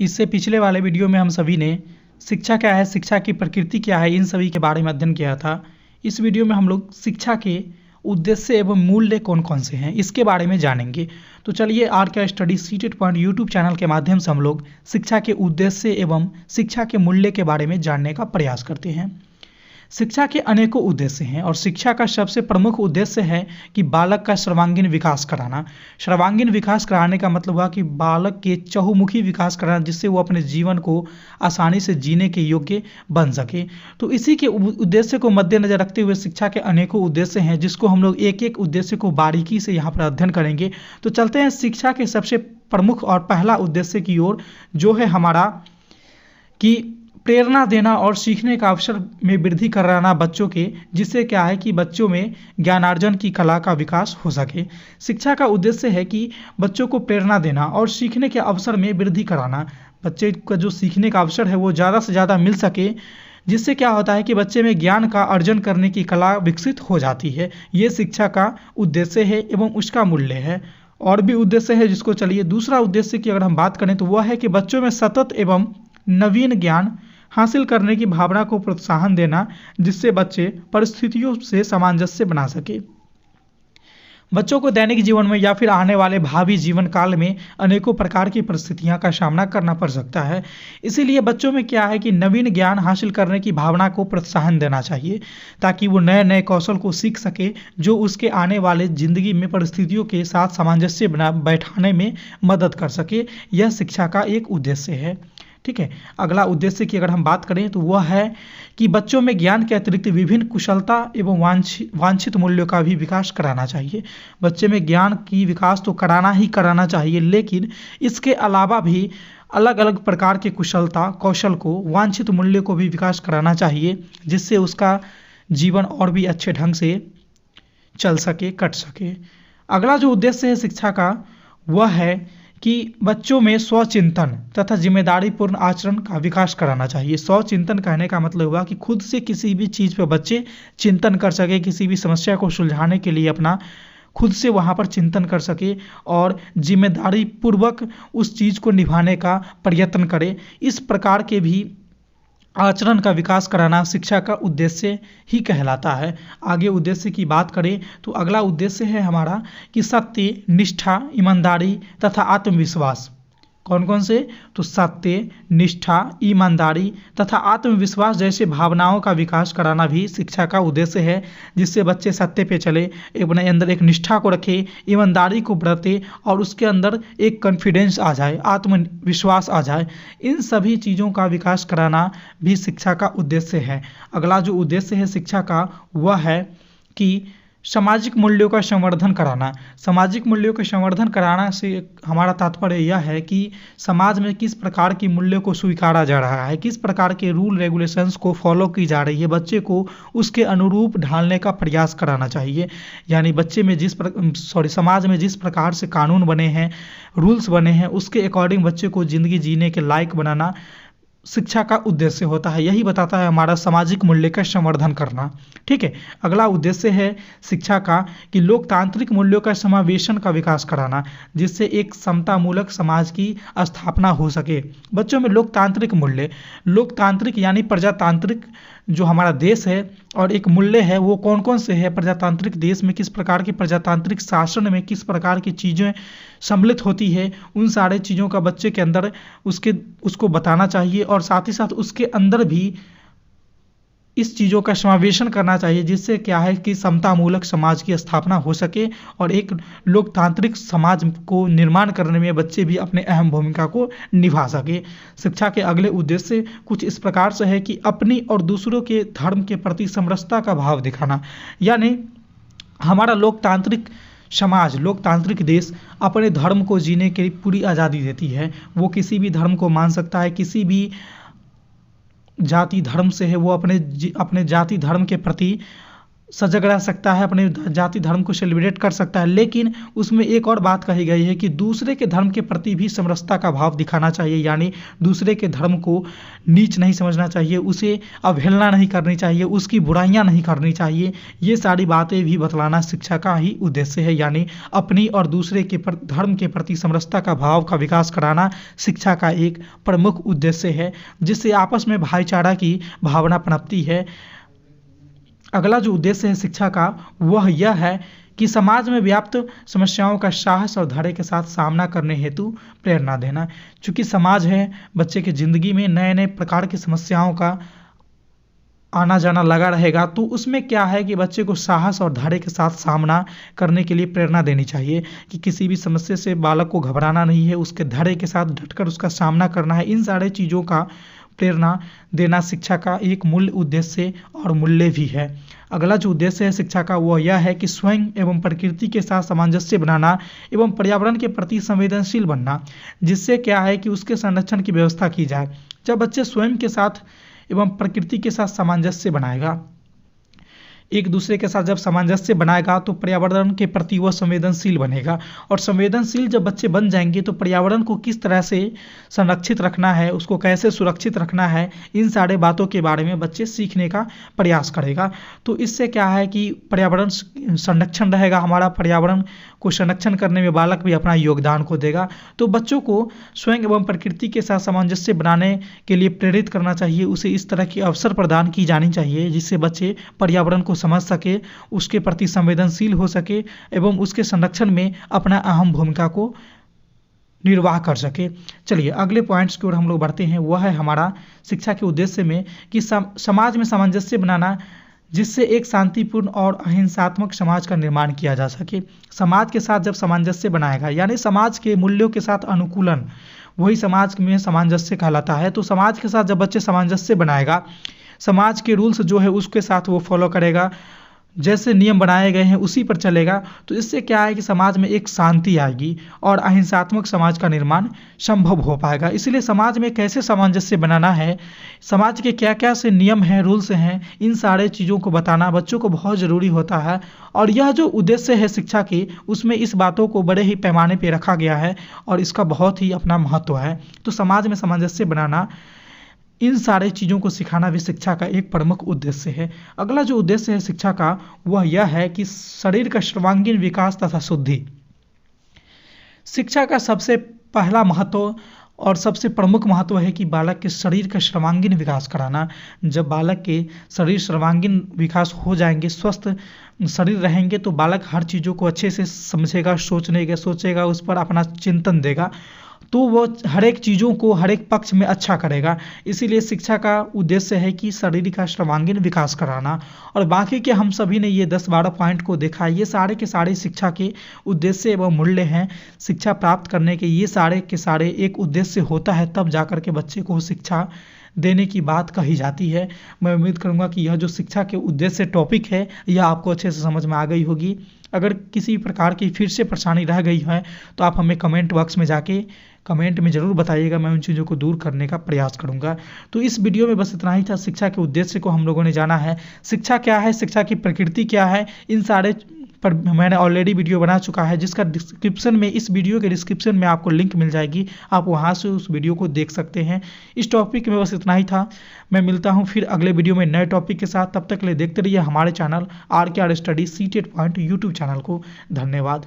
इससे पिछले वाले वीडियो में हम सभी ने शिक्षा क्या है, शिक्षा की प्रकृति क्या है, इन सभी के बारे में अध्ययन किया था। इस वीडियो में हम लोग शिक्षा के उद्देश्य एवं मूल्य कौन कौन से हैं इसके बारे में जानेंगे। तो चलिए आर के study seated point YouTube channel के माध्यम से हम लोग शिक्षा के उद्देश्य एवं शिक्षा के मूल्य के बारे में जानने का प्रयास करते हैं। शिक्षा के अनेकों उद्देश्य हैं और शिक्षा का सबसे प्रमुख उद्देश्य है कि बालक का सर्वांगीण विकास कराना। सर्वांगीण विकास कराने का मतलब हुआ कि बालक के चहुमुखी विकास कराना, जिससे वो अपने जीवन को आसानी से जीने के योग्य बन सके। तो इसी के उद्देश्य को मद्देनजर रखते हुए शिक्षा के अनेकों उद्देश्य हैं, जिसको हम लोग एक एक उद्देश्य को बारीकी से यहाँ पर अध्ययन करेंगे। तो चलते हैं शिक्षा के सबसे प्रमुख और पहला उद्देश्य की ओर, जो है हमारा कि प्रेरणा देना और सीखने का अवसर में वृद्धि कराना बच्चों के, जिससे क्या है कि बच्चों में ज्ञानार्जन की कला का विकास हो सके। शिक्षा का उद्देश्य है कि बच्चों को प्रेरणा देना और सीखने के अवसर में वृद्धि कराना। बच्चे का जो सीखने का अवसर है वो ज़्यादा से ज़्यादा मिल सके, जिससे क्या होता है कि बच्चे में ज्ञान का अर्जन करने की कला विकसित हो जाती है। ये शिक्षा का उद्देश्य है एवं उसका मूल्य है। और भी उद्देश्य है, जिसको चलिए दूसरा उद्देश्य की अगर हम बात करें तो वह है कि बच्चों में सतत एवं नवीन ज्ञान हासिल करने की भावना को प्रोत्साहन देना, जिससे बच्चे परिस्थितियों से सामंजस्य बना सके। बच्चों को दैनिक जीवन में या फिर आने वाले भावी जीवन काल में अनेकों प्रकार की परिस्थितियों का सामना करना पड़ सकता है। इसीलिए बच्चों में क्या है कि नवीन ज्ञान हासिल करने की भावना को प्रोत्साहन देना चाहिए, ताकि वो नए नए कौशल को सीख सके, जो उसके आने वाले ज़िंदगी में परिस्थितियों के साथ सामंजस्य बैठाने में मदद कर सके। यह शिक्षा का एक उद्देश्य है। ठीक है, अगला उद्देश्य की अगर हम बात करें तो वह है कि बच्चों में ज्ञान के अतिरिक्त विभिन्न कुशलता एवं वांछित मूल्यों का भी विकास कराना चाहिए। बच्चे में ज्ञान की विकास तो कराना ही कराना चाहिए, लेकिन इसके अलावा भी अलग अलग प्रकार के कुशलता कौशल को, वांछित मूल्य को भी विकास कराना चाहिए, जिससे उसका जीवन और भी अच्छे ढंग से चल सके, कट सके। अगला जो उद्देश्य है शिक्षा का वह है कि बच्चों में स्वचिंतन तथा जिम्मेदारीपूर्ण आचरण का विकास कराना चाहिए। स्वचिंतन कहने का मतलब हुआ कि खुद से किसी भी चीज़ पर बच्चे चिंतन कर सके, किसी भी समस्या को सुलझाने के लिए अपना खुद से वहाँ पर चिंतन कर सके और जिम्मेदारी पूर्वक उस चीज़ को निभाने का प्रयत्न करे। इस प्रकार के भी आचरण का विकास कराना शिक्षा का उद्देश्य ही कहलाता है। आगे उद्देश्य की बात करें तो अगला उद्देश्य है हमारा कि सत्य, निष्ठा, ईमानदारी तथा आत्मविश्वास। कौन कौन से? तो सत्य, निष्ठा, ईमानदारी तथा आत्मविश्वास जैसे भावनाओं का विकास कराना भी शिक्षा का उद्देश्य है, जिससे बच्चे सत्य पे चले, अपने अंदर एक निष्ठा को रखे, ईमानदारी को बरते और उसके अंदर एक कॉन्फिडेंस आ जाए, आत्मविश्वास आ जाए। इन सभी चीज़ों का विकास कराना भी शिक्षा का उद्देश्य है। अगला जो उद्देश्य है शिक्षा का वह है कि सामाजिक मूल्यों का संवर्धन कराना। सामाजिक मूल्यों का संवर्धन कराना से हमारा तात्पर्य यह है कि समाज में किस प्रकार की मूल्यों को स्वीकारा जा रहा है, किस प्रकार के रूल रेगुलेशंस को फॉलो की जा रही है, बच्चे को उसके अनुरूप ढालने का प्रयास कराना चाहिए। यानी बच्चे में समाज में जिस प्रकार से कानून बने हैं, रूल्स बने हैं, उसके अकॉर्डिंग बच्चे को ज़िंदगी जीने के लायक बनाना शिक्षा का उद्देश्य होता है। यही बताता है हमारा सामाजिक मूल्य का संवर्धन करना। ठीक है, अगला उद्देश्य है शिक्षा का कि लोकतांत्रिक मूल्यों का समावेशन का विकास कराना, जिससे एक समतामूलक समाज की स्थापना हो सके। बच्चों में लोकतांत्रिक मूल्य, लोकतांत्रिक यानी प्रजातांत्रिक जो हमारा देश है और एक मूल्य है, वो कौन कौन से है प्रजातांत्रिक देश में, किस प्रकार की प्रजातांत्रिक शासन में किस प्रकार की चीज़ें सम्मिलित होती है, उन सारे चीज़ों का बच्चे के अंदर उसको बताना चाहिए और साथ ही साथ उसके अंदर भी इस चीज़ों का समावेशन करना चाहिए, जिससे क्या है कि समतामूलक समाज की स्थापना हो सके और एक लोकतांत्रिक समाज को निर्माण करने में बच्चे भी अपने अहम भूमिका को निभा सके। शिक्षा के अगले उद्देश्य कुछ इस प्रकार से है कि अपनी और दूसरों के धर्म के प्रति समरसता का भाव दिखाना। यानी हमारा लोकतांत्रिक समाज, लोकतांत्रिक देश अपने धर्म को जीने की पूरी आज़ादी देती है। वो किसी भी धर्म को मान सकता है, किसी भी जाति धर्म से है, वो अपने जाति धर्म के प्रति सजग रह सकता है, अपने जाति धर्म को सेलिब्रेट कर सकता है, लेकिन उसमें एक और बात कही गई है कि दूसरे के धर्म के प्रति भी समरसता का भाव दिखाना चाहिए, यानी दूसरे के धर्म को नीच नहीं समझना चाहिए, उसे अवहेलना नहीं करनी चाहिए, उसकी बुराइयां नहीं करनी चाहिए। ये सारी बातें भी बतलाना शिक्षा का ही उद्देश्य है, यानी अपनी और दूसरे के धर्म के प्रति समरसता का भाव का विकास कराना शिक्षा का एक प्रमुख उद्देश्य है, जिससे आपस में भाईचारा की भावना पनपती है। अगला जो उद्देश्य है शिक्षा का वह यह है कि समाज में व्याप्त समस्याओं का साहस और धैर्य के साथ सामना करने हेतु प्रेरणा देना। चूंकि समाज है, बच्चे की जिंदगी में नए नए प्रकार की समस्याओं का आना जाना लगा रहेगा, तो उसमें क्या है कि बच्चे को साहस और धैर्य के साथ सामना करने के लिए प्रेरणा देनी चाहिए कि किसी भी समस्या से बालक को घबराना नहीं है, उसके धैर्य के साथ डटकर उसका सामना करना है। इन सारे चीज़ों का प्रेरणा देना शिक्षा का एक मूल उद्देश्य और मूल्य भी है। अगला जो उद्देश्य है शिक्षा का वह यह है कि स्वयं एवं प्रकृति के साथ सामंजस्य बनाना एवं पर्यावरण के प्रति संवेदनशील बनना, जिससे क्या है कि उसके संरक्षण की व्यवस्था की जाए। जब बच्चे स्वयं के साथ एवं प्रकृति के साथ सामंजस्य बनाएगा, एक दूसरे के साथ जब सामंजस्य बनाएगा तो पर्यावरण के प्रति वह संवेदनशील बनेगा, और संवेदनशील जब बच्चे बन जाएंगे तो पर्यावरण को किस तरह से संरक्षित रखना है, उसको कैसे सुरक्षित रखना है, इन सारे बातों के बारे में बच्चे सीखने का प्रयास करेगा। तो इससे क्या है कि पर्यावरण संरक्षण रहेगा, हमारा पर्यावरण को संरक्षण करने में बालक भी अपना योगदान को देगा। तो बच्चों को स्वयं एवं प्रकृति के साथ सामंजस्य बनाने के लिए प्रेरित करना चाहिए, उसे इस तरह के अवसर प्रदान की जानी चाहिए जिससे बच्चे पर्यावरण को समझ सके, उसके प्रति संवेदनशील हो सके एवं उसके संरक्षण में अपना अहम भूमिका को निर्वाह कर सके। चलिए अगले पॉइंट्स की ओर हम लोग बढ़ते हैं। वह है हमारा शिक्षा के उद्देश्य में कि समाज में सामंजस्य बनाना, जिससे एक शांतिपूर्ण और अहिंसात्मक समाज का निर्माण किया जा सके। समाज के साथ जब सामंजस्य बनाएगा, यानी समाज के मूल्यों के साथ अनुकूलन, वही समाज में सामंजस्य कहलाता है। तो समाज के साथ जब बच्चे सामंजस्य बनाएगा, समाज के रूल्स जो है उसके साथ वो फॉलो करेगा, जैसे नियम बनाए गए हैं उसी पर चलेगा, तो इससे क्या है कि समाज में एक शांति आएगी और अहिंसात्मक समाज का निर्माण संभव हो पाएगा। इसलिए समाज में कैसे सामंजस्य बनाना है, समाज के क्या क्या से नियम हैं, रूल्स हैं, इन सारे चीज़ों को बताना बच्चों को बहुत ज़रूरी होता है। और यह जो उद्देश्य है शिक्षा की, उसमें इस बातों को बड़े ही पैमाने पर रखा गया है और इसका बहुत ही अपना महत्व है। तो समाज में सामंजस्य बनाना, इन सारे चीज़ों को सिखाना भी शिक्षा का एक प्रमुख उद्देश्य है। अगला जो उद्देश्य है शिक्षा का वह यह है कि शरीर का सर्वांगीण विकास तथा शुद्धि। शिक्षा का सबसे पहला महत्व और सबसे प्रमुख महत्व है कि बालक के शरीर का सर्वांगीण विकास कराना। जब बालक के शरीर सर्वांगीण विकास हो जाएंगे, स्वस्थ शरीर रहेंगे, तो बालक हर चीज़ों को अच्छे से समझेगा, सोचेगा, उस पर अपना चिंतन देगा, तो वो हर एक चीज़ों को हर एक पक्ष में अच्छा करेगा। इसीलिए शिक्षा का उद्देश्य है कि शरीर का सर्वांगीण विकास कराना। और बाकी के हम सभी ने ये 10-12 पॉइंट को देखा, ये सारे के सारे शिक्षा के उद्देश्य एवं मूल्य हैं। शिक्षा प्राप्त करने के ये सारे के सारे एक उद्देश्य होता है, तब जाकर के बच्चे को शिक्षा देने की बात कही जाती है। मैं उम्मीद करूँगा कि यह जो शिक्षा के उद्देश्य टॉपिक है यह आपको अच्छे से समझ में आ गई होगी। अगर किसी प्रकार की फिर से परेशानी रह गई है तो आप हमें कमेंट बॉक्स में जाके कमेंट में ज़रूर बताइएगा, मैं उन चीज़ों को दूर करने का प्रयास करूंगा। तो इस वीडियो में बस इतना ही था। शिक्षा के उद्देश्य को हम लोगों ने जाना है, शिक्षा क्या है, शिक्षा की प्रकृति क्या है, इन सारे पर मैंने ऑलरेडी वीडियो बना चुका है, जिसका डिस्क्रिप्शन में, इस वीडियो के डिस्क्रिप्शन में आपको लिंक मिल जाएगी, आप वहां से उस वीडियो को देख सकते हैं। इस टॉपिक में बस इतना ही था। मैं मिलता हूं फिर अगले वीडियो में नए टॉपिक के साथ। तब तक के लिए देखते रहिए हमारे channel RKR study CTET point YouTube channel को। धन्यवाद।